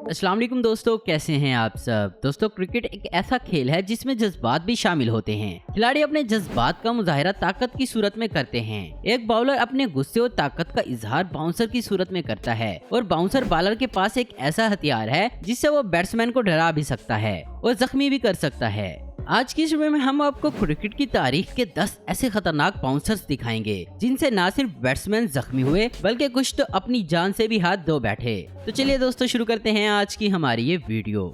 अस्सलाम वालेकुम दोस्तों, कैसे हैं आप सब। दोस्तों, क्रिकेट एक ऐसा खेल है जिसमें जज्बात भी शामिल होते हैं। खिलाड़ी अपने जज्बात का मुजाहिरा ताकत की सूरत में करते हैं। एक बाउलर अपने गुस्से और ताकत का इजहार बाउंसर की सूरत में करता है और बाउंसर बॉलर के पास एक ऐसा हथियार है जिससे वो बैट्समैन को डरा भी सकता है और जख्मी भी कर सकता है। आज की इस वीडियो में हम आपको क्रिकेट की तारीख के 10 ऐसे खतरनाक बाउंसर्स दिखाएंगे जिनसे ना सिर्फ बैट्समैन जख्मी हुए बल्कि कुछ तो अपनी जान से भी हाथ धो बैठे। तो चलिए दोस्तों, शुरू करते हैं आज की हमारी ये वीडियो।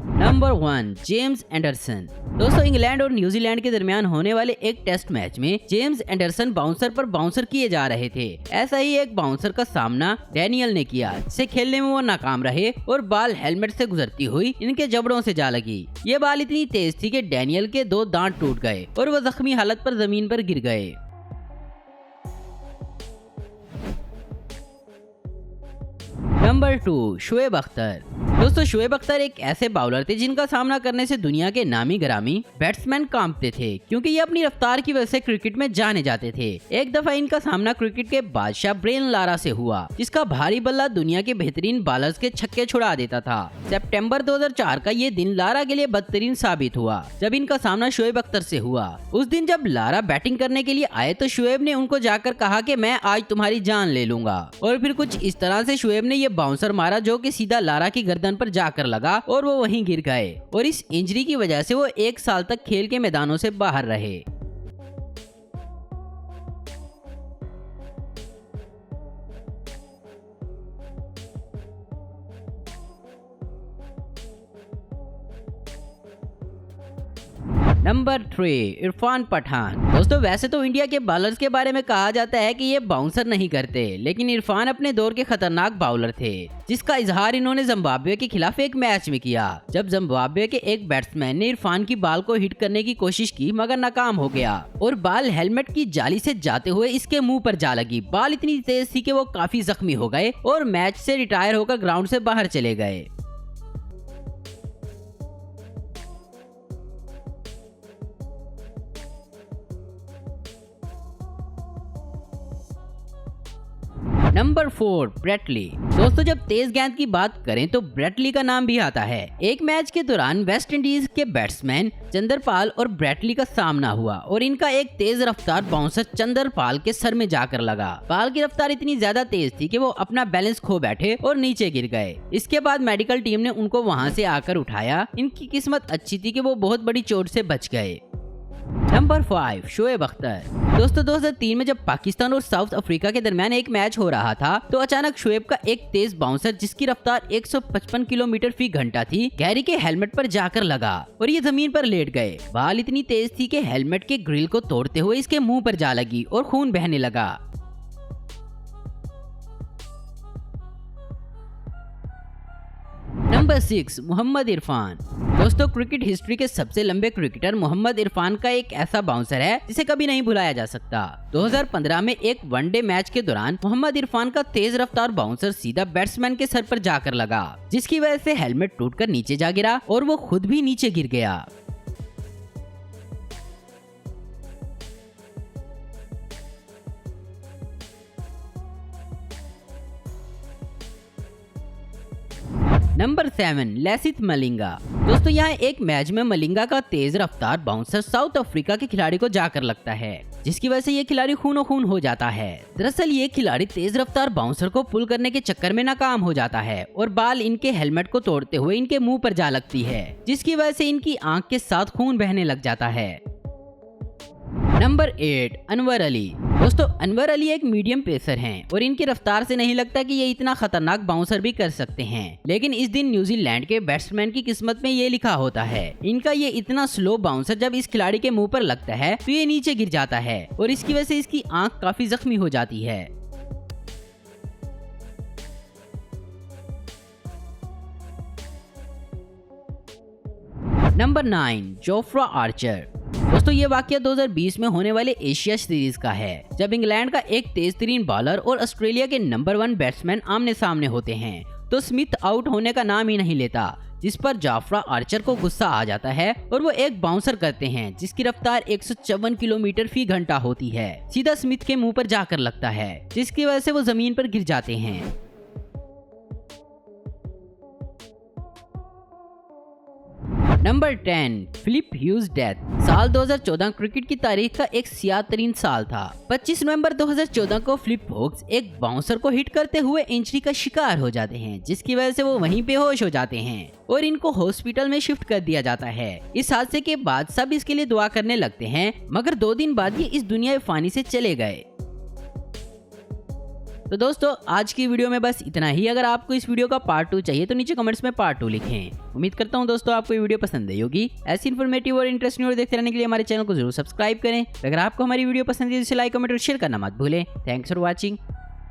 Number 1, James Anderson. दोस्तों, इंग्लैंड और न्यूजीलैंड के दरमियान होने वाले एक टेस्ट मैच में जेम्स एंडरसन बाउंसर पर बाउंसर किए जा रहे थे। ऐसा ही एक बाउंसर का सामना डैनियल ने किया, जिसे खेलने में वो नाकाम रहे और बॉल हेलमेट से गुजरती हुई इनके जबड़ों से जा लगी। ये बॉल इतनी तेज थी कि डैनियल के 2 दांत टूट गए और वो जख्मी हालत पर जमीन पर गिर गए। नंबर 2, शोएब अख्तर। दोस्तों, शोएब अख्तर एक ऐसे बाउलर थे जिनका सामना करने से दुनिया के नामी ग्रामी बैट्समैन कांपते थे, क्योंकि ये अपनी रफ्तार की वजह से क्रिकेट में जाने जाते थे। एक दफा इनका सामना क्रिकेट के बादशाह ब्रेन लारा से हुआ, जिसका भारी बल्ला दुनिया के बेहतरीन बॉलर्स के छक्के छुड़ा देता था। सितंबर 2004 का ये दिन लारा के लिए बदतरीन साबित हुआ जब इनका सामना शोएब अख्तर से हुआ। उस दिन जब लारा बैटिंग करने के लिए आए तो शोएब ने उनको जाकर कहा कि मैं आज तुम्हारी जान ले लूंगा, और फिर कुछ इस तरह से शोएब ने ये बाउंसर मारा जो कि सीधा लारा की गर्दन पर जाकर लगा और वो वहीं गिर गए, और इस इंजरी की वजह से वो 1 साल तक खेल के मैदानों से बाहर रहे। नंबर 3, इरफान पठान। दोस्तों, वैसे तो इंडिया के बॉलर्स के बारे में कहा जाता है कि ये बाउंसर नहीं करते, लेकिन इरफान अपने दौर के खतरनाक बाउलर थे, जिसका इजहार इन्होंने जिम्बाब्वे के खिलाफ एक मैच में किया, जब जिम्बाब्वे के एक बैट्समैन ने इरफान की बॉल को हिट करने की कोशिश की मगर नाकाम हो गया और बॉल हेलमेट की जाली से जाते हुए इसके मुंह पर जा लगी। बॉल इतनी तेज थी कि वो काफी जख्मी हो गए और मैच से रिटायर होकर ग्राउंड से बाहर चले गए। Number 4, Brett Lee. दोस्तों, जब तेज गेंद की बात करें तो ब्रेट ली का नाम भी आता है। एक मैच के दौरान वेस्ट इंडीज के बैट्समैन चंद्रपाल और ब्रेट ली का सामना हुआ और इनका एक तेज रफ्तार बाउंसर चंद्रपाल के सर में जाकर लगा। बॉल की रफ्तार इतनी ज्यादा तेज थी कि वो अपना बैलेंस खो बैठे और नीचे गिर गए। इसके बाद मेडिकल टीम ने उनको वहां से आकर उठाया। इनकी किस्मत अच्छी थी कि वो बहुत बड़ी चोट से बच गए। नंबर 5, शोएब अख्तर। दोस्तों, 2003 में जब पाकिस्तान और साउथ अफ्रीका के दरमियान एक मैच हो रहा था तो अचानक शोएब का एक तेज बाउंसर जिसकी रफ्तार 155 किलोमीटर फी घंटा थी, गैरी के हेलमेट पर जाकर लगा और ये जमीन पर लेट गए। बॉल इतनी तेज थी कि हेलमेट के ग्रिल को तोड़ते हुए इसके मुंह पर जा लगी और खून बहने लगा। नंबर 6, मोहम्मद इरफान। दोस्तों, क्रिकेट हिस्ट्री के सबसे लंबे क्रिकेटर मोहम्मद इरफान का एक ऐसा बाउंसर है जिसे कभी नहीं भुलाया जा सकता। 2015 में एक वनडे मैच के दौरान मोहम्मद इरफान का तेज रफ्तार बाउंसर सीधा बैट्समैन के सर पर जाकर लगा, जिसकी वजह से हेलमेट टूटकर नीचे जा गिरा और वो खुद भी नीचे गिर गया। नंबर 7, लसिथ मलिंगा। दोस्तों, यहाँ एक मैच में मलिंगा का तेज रफ्तार बाउंसर साउथ अफ्रीका के खिलाड़ी को जाकर लगता है, जिसकी वजह से ये खिलाड़ी खूनो खून हो जाता है। दरअसल ये खिलाड़ी तेज रफ्तार बाउंसर को पुल करने के चक्कर में नाकाम हो जाता है और बॉल इनके हेलमेट को तोड़ते हुए इनके मुंह पर जा लगती है, जिसकी वजह से इनकी आंख के साथ खून बहने लग जाता है। नंबर 8, अनवर अली। दोस्तों, अनवर अली एक मीडियम पेसर हैं और इनकी रफ्तार से नहीं लगता कि ये इतना खतरनाक बाउंसर भी कर सकते हैं, लेकिन इस दिन न्यूजीलैंड के बैट्समैन की किस्मत में ये लिखा होता है। इनका ये इतना स्लो बाउंसर जब इस खिलाड़ी के मुंह पर लगता है तो ये नीचे गिर जाता है और इसकी वजह से इसकी आंख काफी जख्मी हो जाती है। Number 9, Jofra Archer. दोस्तों, ये वाकया 2020 में होने वाले एशिया सीरीज का है, जब इंग्लैंड का एक तेज तरीन बॉलर और ऑस्ट्रेलिया के नंबर 1 बैट्समैन आमने सामने होते हैं तो स्मिथ आउट होने का नाम ही नहीं लेता, जिस पर जोफ्रा आर्चर को गुस्सा आ जाता है और वो एक बाउंसर करते हैं जिसकी रफ्तार 154 किलोमीटर फी घंटा होती है। सीधा स्मिथ के मुंह पर जाकर लगता है, जिसकी वजह से वो जमीन पर गिर जाते हैं। Number 10, Philip Hughes death. साल 2014 क्रिकेट की तारीख का एक सियाह तरीन साल था। 25 नवंबर 2014 को फिलिप ह्यूज एक बाउंसर को हिट करते हुए इंजरी का शिकार हो जाते हैं, जिसकी वजह से वो वहीं बेहोश हो जाते हैं और इनको हॉस्पिटल में शिफ्ट कर दिया जाता है। इस हादसे के बाद सब इसके लिए दुआ करने लगते हैं, मगर 2 दिन बाद ये इस दुनिया फानी से चले गए। तो दोस्तों आज की वीडियो में बस इतना ही। अगर आपको इस वीडियो का पार्ट 2 चाहिए तो नीचे कमेंट्स में पार्ट 2 लिखें। उम्मीद करता हूं दोस्तों आपको ये वीडियो पसंद आई होगी। ऐसी इन्फॉर्मेटिव और इंटरेस्टिंग वीडियो देखते रहने के लिए हमारे चैनल को जरूर सब्सक्राइब करें। अगर आपको हमारी वीडियो पसंद है तो इसे लाइक, कमेंट और शेयर करना मत भूलें। Thanks for watching.